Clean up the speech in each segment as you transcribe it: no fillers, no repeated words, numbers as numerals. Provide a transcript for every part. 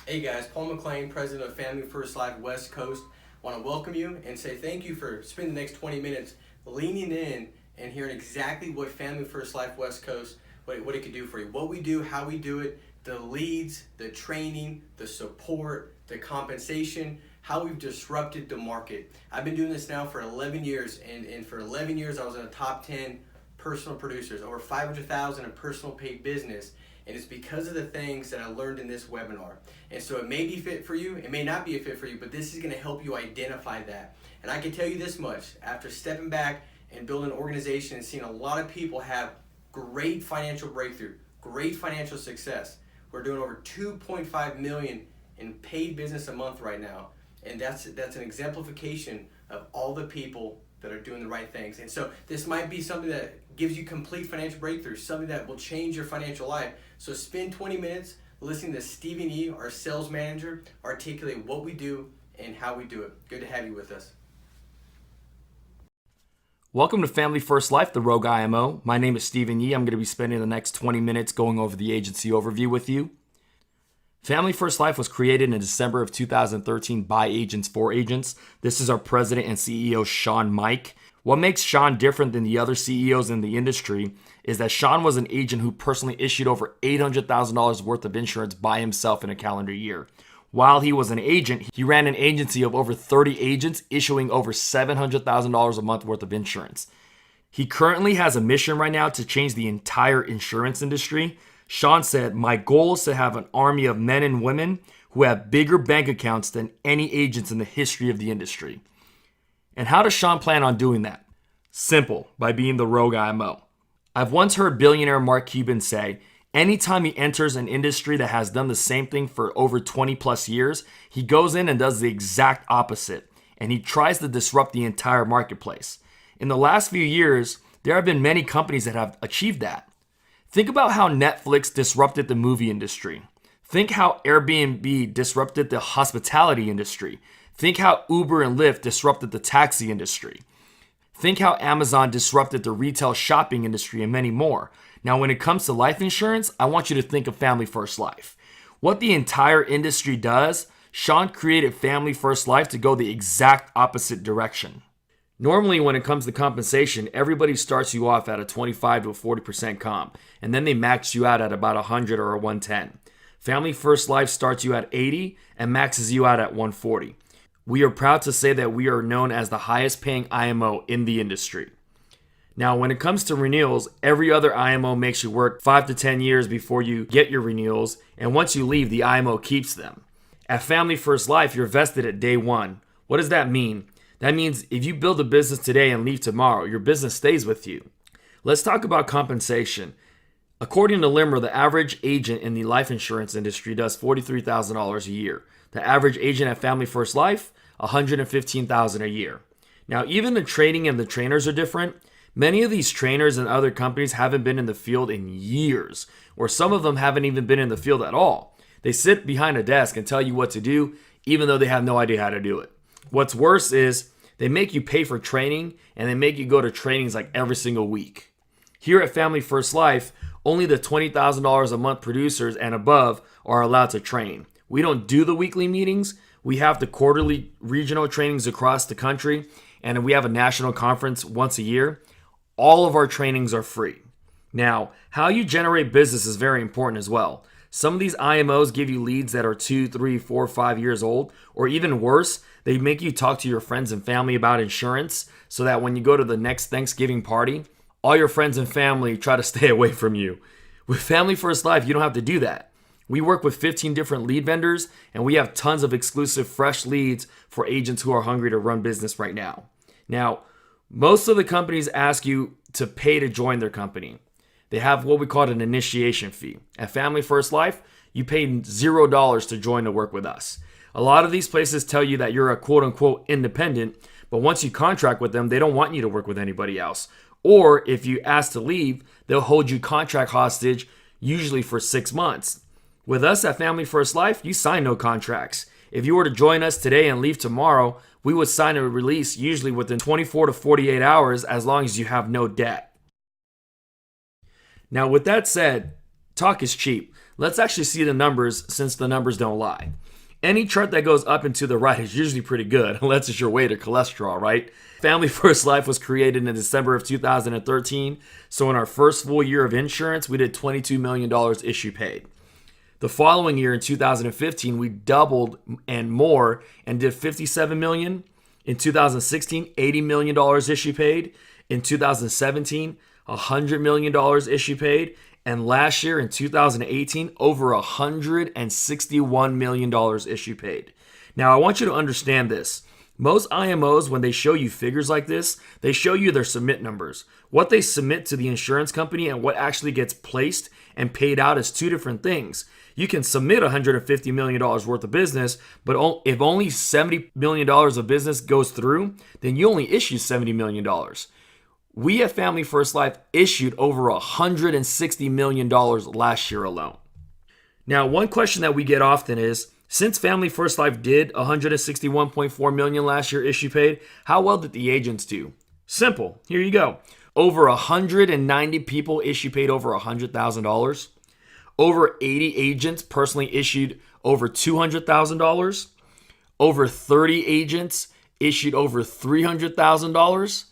Hey guys, Paul McClain, president of Family First Life West Coast. I want to welcome you and say thank you for spending the next 20 minutes leaning in and hearing exactly what Family First Life West Coast, what it can do for you. What we do, how we do it, the leads, the training, the support, the compensation, how we've disrupted the market. I've been doing this now for 11 years, and for 11 years I was in the top 10 personal producers, over 500,000 in personal paid business. And it's because of the things that I learned in this webinar. And so it may be fit for you, it may not be a fit for you, but this is gonna help you identify that. And I can tell you this much, after stepping back and building an organization and seeing a lot of people have great financial breakthrough, great financial success. We're doing over 2.5 million in paid business a month right now. And that's an exemplification of all the people that are doing the right things. And so this might be something that gives you complete financial breakthrough, something that will change your financial life. So spend 20 minutes listening to Stephen Yee, our sales manager, articulate what we do and how we do it. Good to have you with us. Welcome to Family First Life, the Rogue IMO. My name is Stephen Yee. I'm going to be spending the next 20 minutes going over the agency overview with you. Family First Life was created in December of 2013 by agents for agents. This is our president and CEO, Sean Mike. What makes Sean different than the other CEOs in the industry is that Sean was an agent who personally issued over $800,000 worth of insurance by himself in a calendar year. While he was an agent, he ran an agency of over 30 agents issuing over $700,000 a month worth of insurance. He currently has a mission right now to change the entire insurance industry. Sean said, "My goal is to have an army of men and women who have bigger bank accounts than any agents in the history of the industry." And how does Sean plan on doing that? Simple, by being the Rogue IMO. I've once heard billionaire Mark Cuban say, anytime he enters an industry that has done the same thing for over 20 plus years, he goes in and does the exact opposite, and he tries to disrupt the entire marketplace. In the last few years, there have been many companies that have achieved that. Think about how Netflix disrupted the movie industry. Think how Airbnb disrupted the hospitality industry. Think how Uber and Lyft disrupted the taxi industry. Think how Amazon disrupted the retail shopping industry and many more. Now, when it comes to life insurance, I want you to think of Family First Life. What the entire industry does, Sean created Family First Life to go the exact opposite direction. Normally, when it comes to compensation, everybody starts you off at a 25 to a 40% comp, and then they max you out at about 100 or a 110. Family First Life starts you at 80 and maxes you out at 140. We are proud to say that we are known as the highest paying IMO in the industry. Now, when it comes to renewals, every other IMO makes you work 5 to 10 years before you get your renewals, and once you leave, the IMO keeps them. At Family First Life, you're vested at day one. What does that mean? That means if you build a business today and leave tomorrow, your business stays with you. Let's talk about compensation. According to Limmer, the average agent in the life insurance industry does $43,000 a year. The average agent at Family First Life, $115,000 a year. Now, even the training and the trainers are different. Many of these trainers and other companies haven't been in the field in years, or some of them haven't even been in the field at all. They sit behind a desk and tell you what to do, even though they have no idea how to do it. What's worse is they make you pay for training, and they make you go to trainings like every single week. Here at Family First Life, only the $20,000 a month producers and above are allowed to train. We don't do the weekly meetings. We have the quarterly regional trainings across the country, and we have a national conference once a year. All of our trainings are free. Now, how you generate business is very important as well. Some of these IMOs give you leads that are 2, 3, 4, 5 years old, or even worse, they make you talk to your friends and family about insurance so that when you go to the next Thanksgiving party, all your friends and family try to stay away from you. With Family First Life, you don't have to do that. We work with 15 different lead vendors, and we have tons of exclusive fresh leads for agents who are hungry to run business right now. Now, most of the companies ask you to pay to join their company. They have what we call an initiation fee. At Family First Life, you pay $0 to join to work with us. A lot of these places tell you that you're a quote-unquote independent, but once you contract with them, they don't want you to work with anybody else. Or if you ask to leave, they'll hold you contract hostage, usually for 6 months. With us at Family First Life, you sign no contracts. If you were to join us today and leave tomorrow, we would sign a release usually within 24 to 48 hours as long as you have no debt. Now, with that said, talk is cheap. Let's actually see the numbers, since the numbers don't lie. Any chart that goes up and to the right is usually pretty good, unless it's your weight or cholesterol, right? Family First Life was created in December of 2013. So in our first full year of insurance, we did $22 million issue paid. The following year, in 2015, we doubled and more and did $57 million. In 2016, $80 million issue paid. In 2017, $100 million issue paid. And last year, in 2018, over $161 million issue paid. Now, I want you to understand this. Most IMOs, when they show you figures like this, they show you their submit numbers. What they submit to the insurance company and what actually gets placed and paid out is two different things. You can submit $150 million worth of business, but if only $70 million of business goes through, then you only issue $70 million. We at Family First Life issued over $160 million last year alone. Now, one question that we get often is, since Family First Life did $161.4 million last year issue paid, how well did the agents do? Simple. Here you go. Over 190 people issue paid over $100,000. Over 80 agents personally issued over $200,000. Over 30 agents issued over $300,000.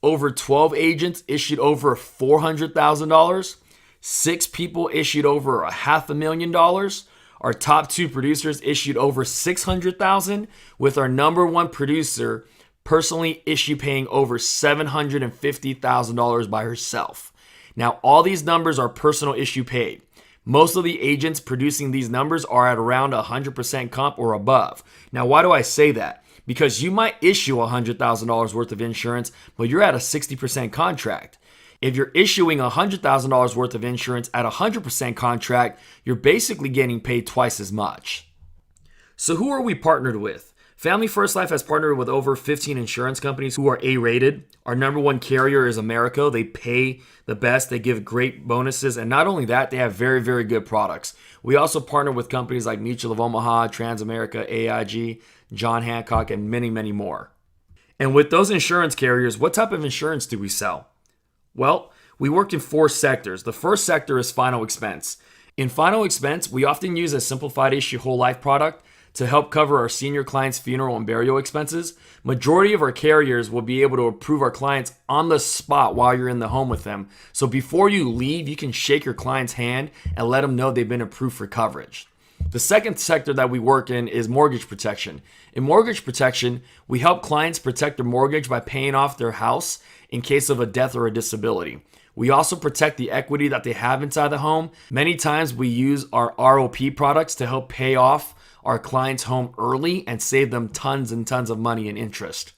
Over 12 agents issued over $400,000. 6 people issued over $500,000. Our top 2 producers issued over $600,000, with our number 1 producer personally issue paying over $750,000 by herself. Now, all these numbers are personal issue paid. Most of the agents producing these numbers are at around 100% comp or above. Now, why do I say that? Because you might issue $100,000 worth of insurance, but you're at a 60% contract. If you're issuing $100,000 worth of insurance at a 100% contract, you're basically getting paid twice as much. So who are we partnered with? Family First Life has partnered with over 15 insurance companies who are A-rated. Our number 1 carrier is America. They pay the best. They give great bonuses. And not only that, they have very, very good products. We also partner with companies like Mutual of Omaha, Transamerica, AIG, John Hancock, and many, many more. And with those insurance carriers, what type of insurance do we sell? Well, we work in 4 sectors. The first sector is final expense. In final expense, we often use a simplified issue whole life product to help cover our senior clients' funeral and burial expenses. Majority of our carriers will be able to approve our clients on the spot while you're in the home with them. So before you leave, you can shake your client's hand and let them know they've been approved for coverage. The second sector that we work in is mortgage protection. In mortgage protection, we help clients protect their mortgage by paying off their house in case of a death or a disability. We also protect the equity that they have inside the home. Many times we use our ROP products to help pay off our client's home early and save them tons and tons of money in interest.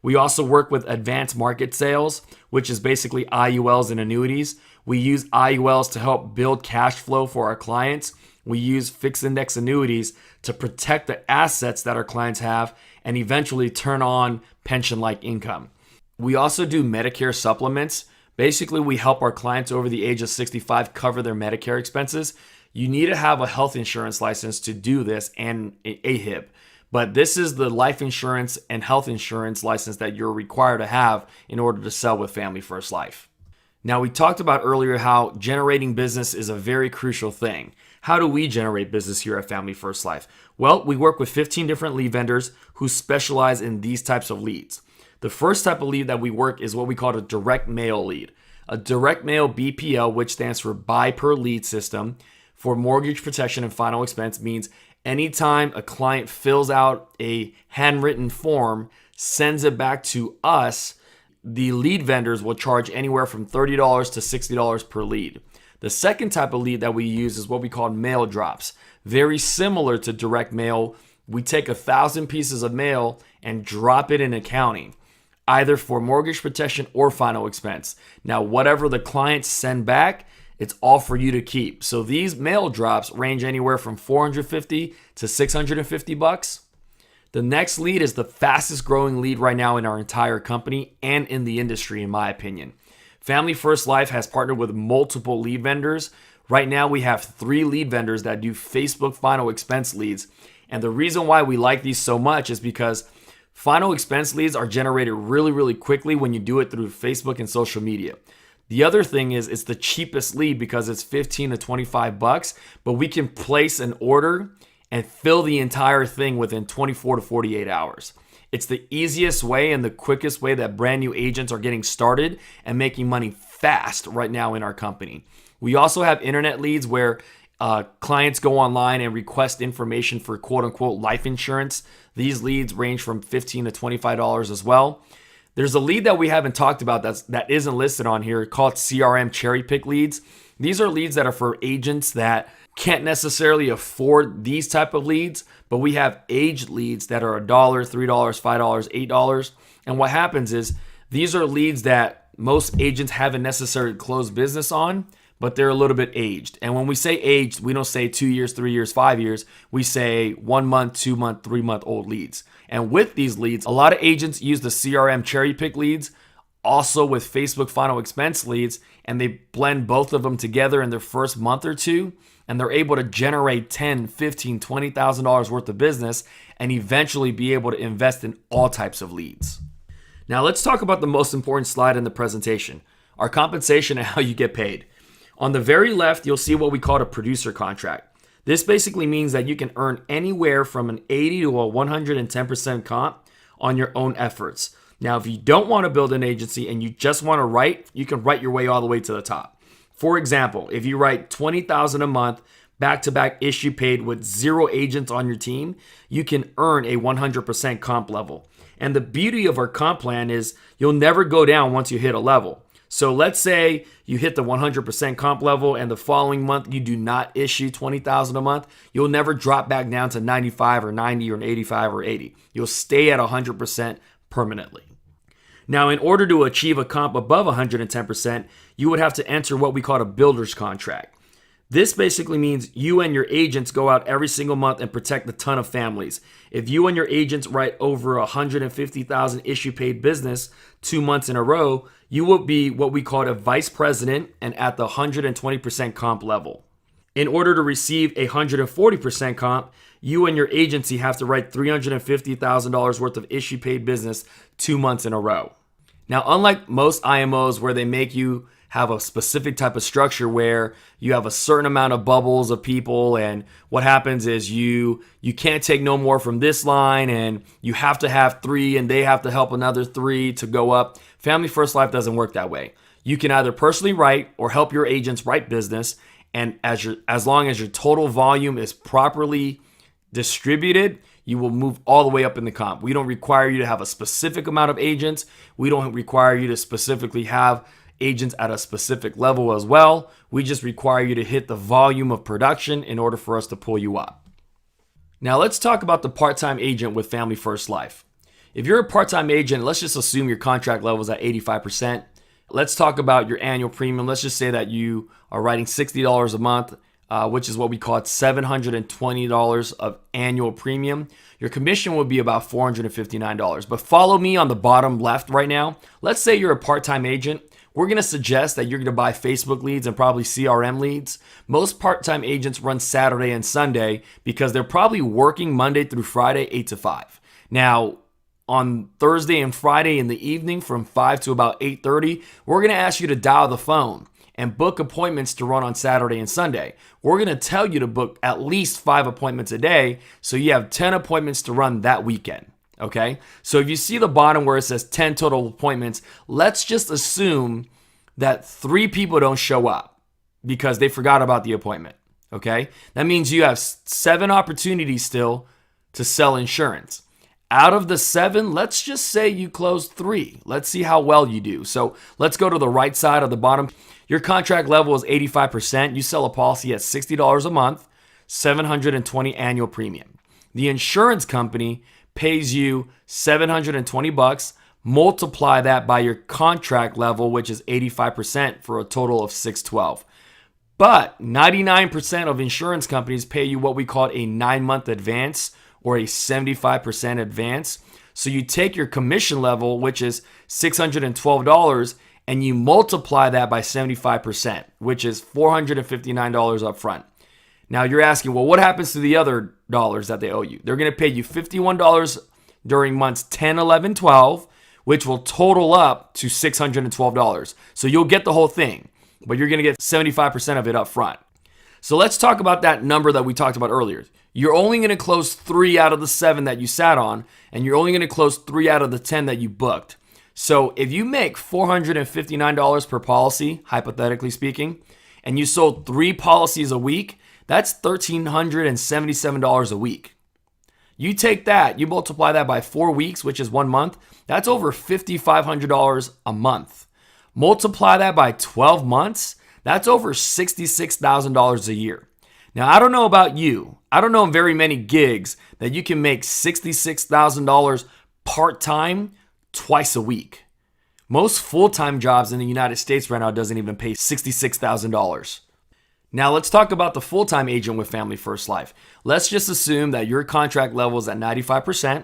We also work with advanced market sales, which is basically IULs and annuities. We use IULs to help build cash flow for our clients. We use fixed index annuities to protect the assets that our clients have and eventually turn on pension-like income. We also do Medicare supplements. Basically, we help our clients over the age of 65 cover their Medicare expenses. You need to have a health insurance license to do this and AHIP. But this is the life insurance and health insurance license that you're required to have in order to sell with Family First Life. Now, we talked about earlier how generating business is a very crucial thing. How do we generate business here at Family First Life? Well, we work with 15 different lead vendors who specialize in these types of leads. The first type of lead that we work is what we call a direct mail lead. A direct mail BPL, which stands for buy per lead system, for mortgage protection and final expense, means anytime a client fills out a handwritten form, sends it back to us, the lead vendors will charge anywhere from $30 to $60 per lead. The second type of lead that we use is what we call mail drops. Very similar to direct mail, we take 1,000 pieces of mail and drop it in accounting, either for mortgage protection or final expense. Now, whatever the clients send back, it's all for you to keep. So these mail drops range anywhere from $450 to $650. The next lead is the fastest growing lead right now in our entire company and in the industry, in my opinion. Family First Life has partnered with multiple lead vendors. Right now, we have 3 lead vendors that do Facebook final expense leads. And the reason why we like these so much is because final expense leads are generated really, really quickly when you do it through Facebook and social media. The other thing is it's the cheapest lead because it's 15 to 25 bucks, but we can place an order and fill the entire thing within 24 to 48 hours. It's the easiest way and the quickest way that brand new agents are getting started and making money fast right now in our company. We also have internet leads where clients go online and request information for quote unquote life insurance. These leads range from $15 to $25 as well. There's a lead that we haven't talked about that isn't listed on here called CRM cherry pick leads. These are leads that are for agents that can't necessarily afford these type of leads, but we have aged leads that are $1, $3, $5, $8. And what happens is these are leads that most agents haven't necessarily closed business on, but they're a little bit aged. And when we say aged, we don't say 2 years, 3 years, 5 years. We say 1 month, 2 month, 3 month old leads. And with these leads, a lot of agents use the CRM cherry pick leads, also with Facebook final expense leads, and they blend both of them together in their first month or two, and they're able to generate $10,000, $15,000, $20,000 worth of business and eventually be able to invest in all types of leads. Now let's talk about the most important slide in the presentation, our compensation and how you get paid. On the very left, you'll see what we call a producer contract. This basically means that you can earn anywhere from an 80 to a 110% comp on your own efforts. Now, if you don't want to build an agency and you just want to write, you can write your way all the way to the top. For example, if you write $20,000 a month, back-to-back issue paid with 0 agents on your team, you can earn a 100% comp level. And the beauty of our comp plan is you'll never go down once you hit a level. So let's say you hit the 100% comp level and the following month you do not issue $20,000 a month, you'll never drop back down to 95 or 90 or 85 or 80. You'll stay at 100% permanently. Now, in order to achieve a comp above 110%, you would have to enter what we call a builder's contract. This basically means you and your agents go out every single month and protect a ton of families. If you and your agents write over 150,000 issue paid business 2 months in a row, you will be what we call a vice president and at the 120% comp level. In order to receive a 140% comp, you and your agency have to write $350,000 worth of issue paid business 2 months in a row. Now, unlike most IMOs where they make you have a specific type of structure where you have a certain amount of bubbles of people, and what happens is you can't take no more from this line and you have to have 3 and they have to help another 3 to go up. Family First Life doesn't work that way. You can either personally write or help your agents write business, and as long as your total volume is properly distributed, you will move all the way up in the comp. We don't require you to have a specific amount of agents. We don't require you to specifically have agents at a specific level as well. We just require you to hit the volume of production in order for us to pull you up. Now let's talk about the part-time agent with Family First Life. If you're a part-time agent, let's just assume your contract level is at 85%. Let's talk about your annual premium. Let's just say that you are writing $60 a month, which is what we call $720 of annual premium. Your commission would be about $459. But follow me on the bottom left right now. Let's say you're a part-time agent. We're going to suggest that you're going to buy Facebook leads and probably CRM leads. Most part-time agents run Saturday and Sunday because they're probably working Monday through Friday, 8 to 5. Now, on Thursday and Friday in the evening from 5 to about 8:30, we're going to ask you to dial the phone and book appointments to run on Saturday and Sunday. We're going to tell you to book at least 5 appointments a day so you have 10 appointments to run that weekend. Okay, so if you see the bottom where it says 10 total appointments, let's just assume that 3 people don't show up because they forgot about the appointment. Okay, that means you have 7 opportunities still to sell insurance. Out of the 7, let's just say you closed 3. Let's see how well you do. So let's go to the right side of the bottom. Your contract level is 85%. You sell a policy at $60 a month, $720 annual premium. The insurance company pays you $720, multiply that by your contract level, which is 85% for a total of $612. But 99% of insurance companies pay you what we call a 9-month advance or a 75% advance. So you take your commission level, which is $612, and you multiply that by 75%, which is $459 up front. Now you're asking, well, what happens to the other dollars that they owe you? They're going to pay you $51 during months 10, 11, 12, which will total up to $612. So you'll get the whole thing, but you're going to get 75% of it up front. So let's talk about that number that we talked about earlier. You're only going to close 3 out of the 7 that you sat on, and you're only going to close 3 out of the 10 that you booked. So if you make $459 per policy, hypothetically speaking, and you sold 3 policies a week, that's $1,377 a week. You take that, you multiply that by 4 weeks, which is 1 month, that's over $5,500 a month. Multiply that by 12 months, that's over $66,000 a year. Now, I don't know about you. I don't know very many gigs that you can make $66,000 part-time twice a week. Most full-time jobs in the United States right now doesn't even pay $66,000. Now, let's talk about the full-time agent with Family First Life. Let's just assume that your contract level is at 95%.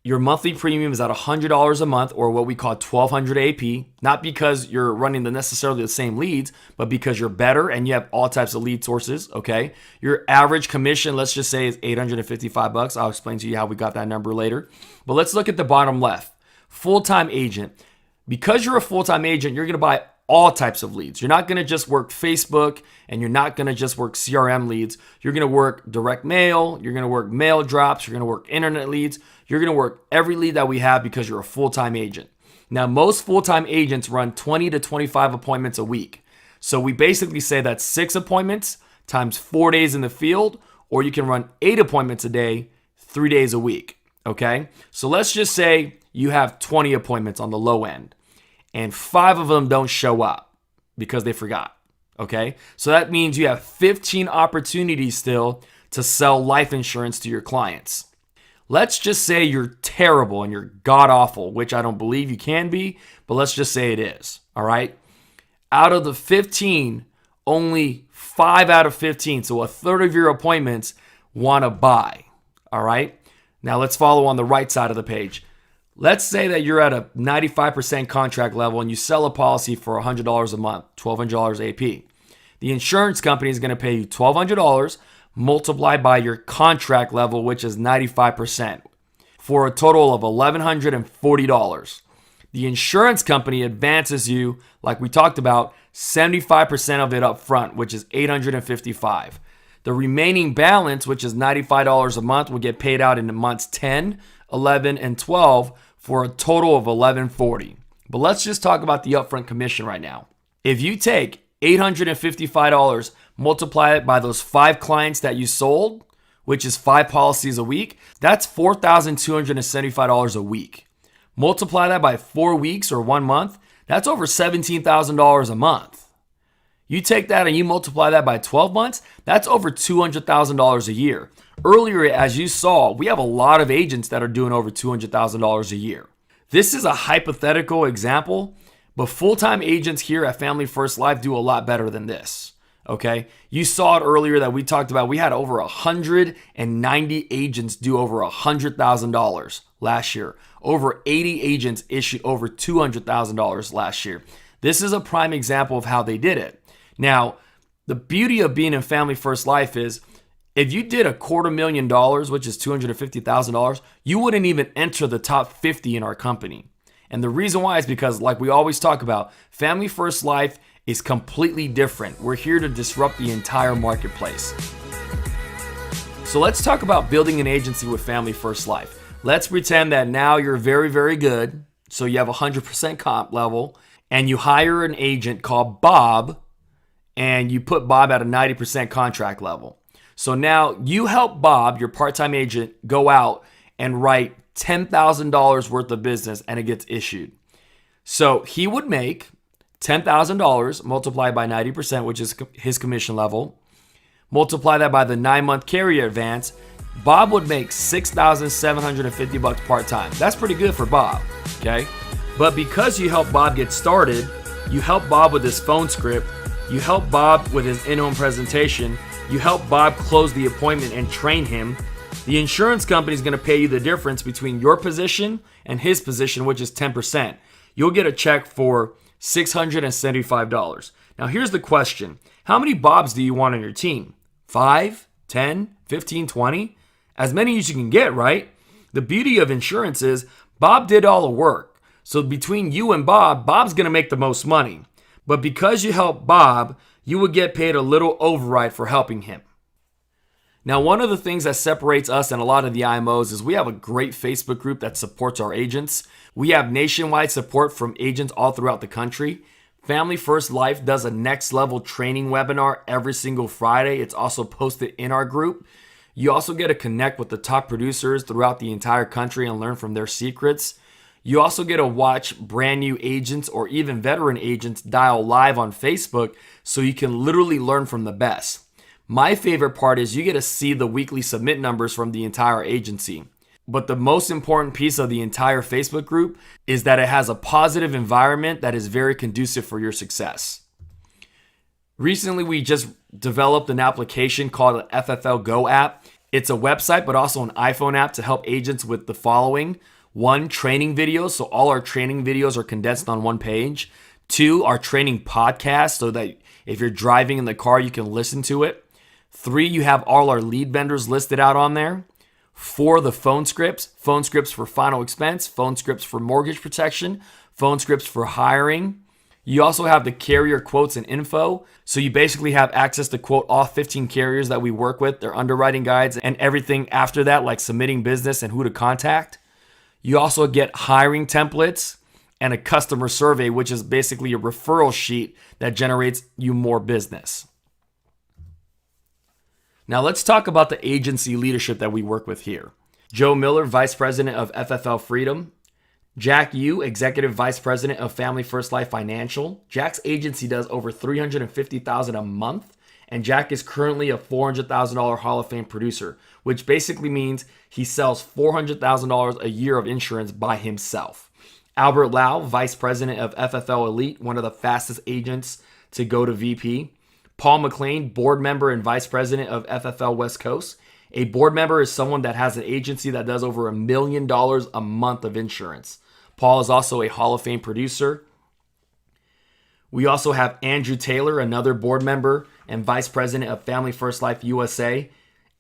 Your monthly premium is at $100 a month, or what we call 1,200 AP, not because you're running necessarily the same leads, but because you're better and you have all types of lead sources, okay? Your average commission, let's just say, is $855. I'll explain to you how we got that number later. But let's look at the bottom left. Full-time agent. Because you're a full-time agent, you're going to buy all types of leads. You're not going to just work Facebook, and you're not going to just work CRM leads. You're going to work direct mail. You're going to work mail drops. You're going to work internet leads. You're going to work every lead that we have because you're a full-time agent. Now, most full-time agents run 20 to 25 appointments a week. So we basically say that's 6 appointments times 4 days in the field, or you can run 8 appointments a day, 3 days a week. Okay? So let's just say you have 20 appointments on the low end, and 5 of them don't show up because they forgot. Okay? So that means you have 15 opportunities still to sell life insurance to your clients. Let's just say you're terrible and you're god-awful, which I don't believe you can be, but let's just say it is, all right? Out of the 15, only 5 out of 15, so a third of your appointments want to buy, all right? Now let's follow on the right side of the page. Let's say that you're at a 95% contract level and you sell a policy for $100 a month, $1,200 AP. The insurance company is going to pay you $1,200 multiplied by your contract level, which is 95%, for a total of $1,140. The insurance company advances you, like we talked about, 75% of it up front, which is $855. The remaining balance, which is $95 a month, will get paid out in months 10, 11, and 12 for a total of $1,140. But let's just talk about the upfront commission right now. If you take $855, multiply it by those 5 clients that you sold, which is 5 policies a week, that's $4,275 a week. Multiply that by 4 weeks or 1 month, that's over $17,000 a month. You take that and you multiply that by 12 months, that's over $200,000 a year. Earlier, as you saw, we have a lot of agents that are doing over $200,000 a year. This is a hypothetical example, but full-time agents here at Family First Life do a lot better than this. Okay, you saw it earlier that we talked about. We had over 190 agents do over $100,000 last year. Over 80 agents issued over $200,000 last year. This is a prime example of how they did it. Now, the beauty of being in Family First Life is if you did $250,000, which is $250,000, you wouldn't even enter the top 50 in our company. And the reason why is because, like we always talk about, Family First Life is completely different. We're here to disrupt the entire marketplace. So let's talk about building an agency with Family First Life. Let's pretend that now you're very, very good. So you have 100% comp level and you hire an agent called Bob and you put Bob at a 90% contract level. So now you help Bob, your part-time agent, go out and write $10,000 worth of business and it gets issued. So he would make $10,000 multiplied by 90%, which is his commission level. Multiply that by the 9-month carrier advance. Bob would make $6,750 part-time. That's pretty good for Bob, okay? But because you help Bob get started, you help Bob with his phone script, you help Bob with his in-home presentation, you help Bob close the appointment and train him, the insurance company is going to pay you the difference between your position and his position, which is 10%. You'll get a check for $675. Now here's the question. How many Bobs do you want on your team? 5, 10, 15, 20? As many as you can get, right? The beauty of insurance is Bob did all the work. So between you and Bob, Bob's going to make the most money. But because you help Bob, you will get paid a little override for helping him. Now, one of the things that separates us and a lot of the IMOs is we have a great Facebook group that supports our agents. We have nationwide support from agents all throughout the country. Family First Life does a next level training webinar every single Friday. It's also posted in our group. You also get to connect with the top producers throughout the entire country and learn from their secrets. You also get to watch brand new agents or even veteran agents dial live on Facebook so you can literally learn from the best. My favorite part is you get to see the weekly submit numbers from the entire agency. But the most important piece of the entire Facebook group is that it has a positive environment that is very conducive for your success. Recently, we just developed an application called the FFL Go app. It's a website, but also an iPhone app to help agents with the following. 1, training videos. So all our training videos are condensed on one page. 2, our training podcast, so that if you're driving in the car, you can listen to it. 3, you have all our lead vendors listed out on there. 4, the phone scripts for final expense, phone scripts for mortgage protection, phone scripts for hiring. You also have the carrier quotes and info. So you basically have access to quote all 15 carriers that we work with, their underwriting guides, and everything after that, like submitting business and who to contact. You also get hiring templates and a customer survey, which is basically a referral sheet that generates you more business. Now let's talk about the agency leadership that we work with here. Joe Miller, Vice President of FFL Freedom. Jack Yu, Executive Vice President of Family First Life Financial. Jack's agency does over $350,000 a month, and Jack is currently a $400,000 Hall of Fame producer, which basically means he sells $400,000 a year of insurance by himself. Albert Lau, Vice President of FFL Elite, one of the fastest agents to go to VP. Paul McClain, board member and vice president of FFL West Coast. A board member is someone that has an agency that does over $1 million a month of insurance. Paul is also a Hall of Fame producer. We also have Andrew Taylor, another board member and vice president of Family First Life USA.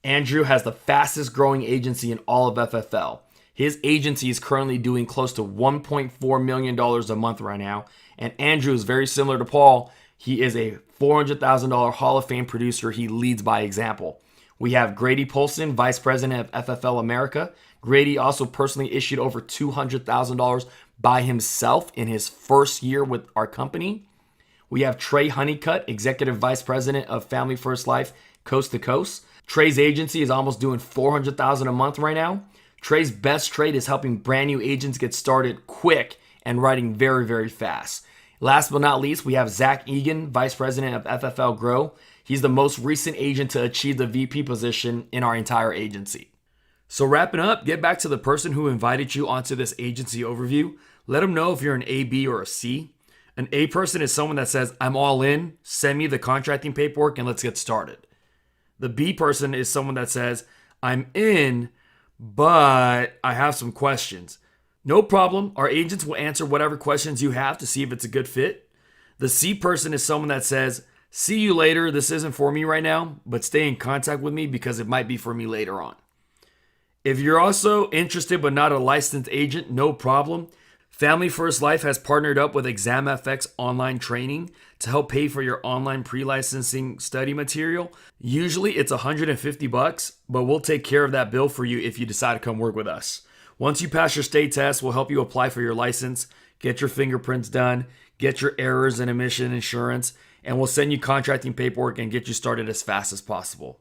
Andrew has the fastest growing agency in all of FFL. His agency is currently doing close to $1.4 million a month right now. And Andrew is very similar to Paul. He is a $400,000 Hall of Fame producer. He leads by example. We have Grady Polson, Vice President of FFL America. Grady also personally issued over $200,000 by himself in his first year with our company. We have Trey Honeycutt, Executive Vice President of Family First Life Coast to Coast. Trey's agency is almost doing $400,000 a month right now. Trey's best trade is helping brand new agents get started quick and writing very, very fast. Last but not least, we have Zach Egan, Vice President of FFL Grow. He's the most recent agent to achieve the VP position in our entire agency. So wrapping up, get back to the person who invited you onto this agency overview. Let them know if you're an A, B, or a C. An A person is someone that says, I'm all in, send me the contracting paperwork and let's get started. The B person is someone that says, I'm in, but I have some questions. No problem. Our agents will answer whatever questions you have to see if it's a good fit. The C person is someone that says, see you later. This isn't for me right now, but stay in contact with me because it might be for me later on. If you're also interested but not a licensed agent, no problem. Family First Life has partnered up with ExamFX online training to help pay for your online pre-licensing study material. Usually it's $150, but we'll take care of that bill for you if you decide to come work with us. Once you pass your state test, we'll help you apply for your license, get your fingerprints done, get your errors and omission insurance, and we'll send you contracting paperwork and get you started as fast as possible.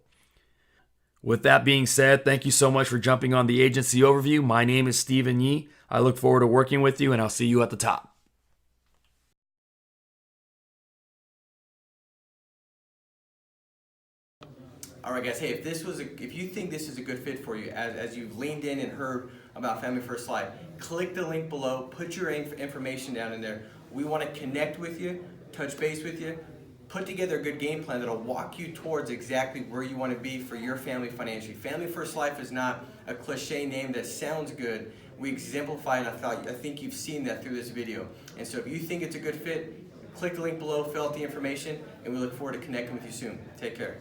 With that being said, thank you so much for jumping on the agency overview. My name is Stephen Yee. I look forward to working with you, and I'll see you at the top. All right, guys. Hey, if you think this is a good fit for you, as you've leaned in and heard about Family First Life, click the link below. Put your information down in there. We want to connect with you, touch base with you, put together a good game plan that'll walk you towards exactly where you want to be for your family financially. Family First Life is not a cliche name that sounds good. We exemplify, and I think you've seen that through this video. And so if you think it's a good fit, click the link below, fill out the information, and we look forward to connecting with you soon. Take care.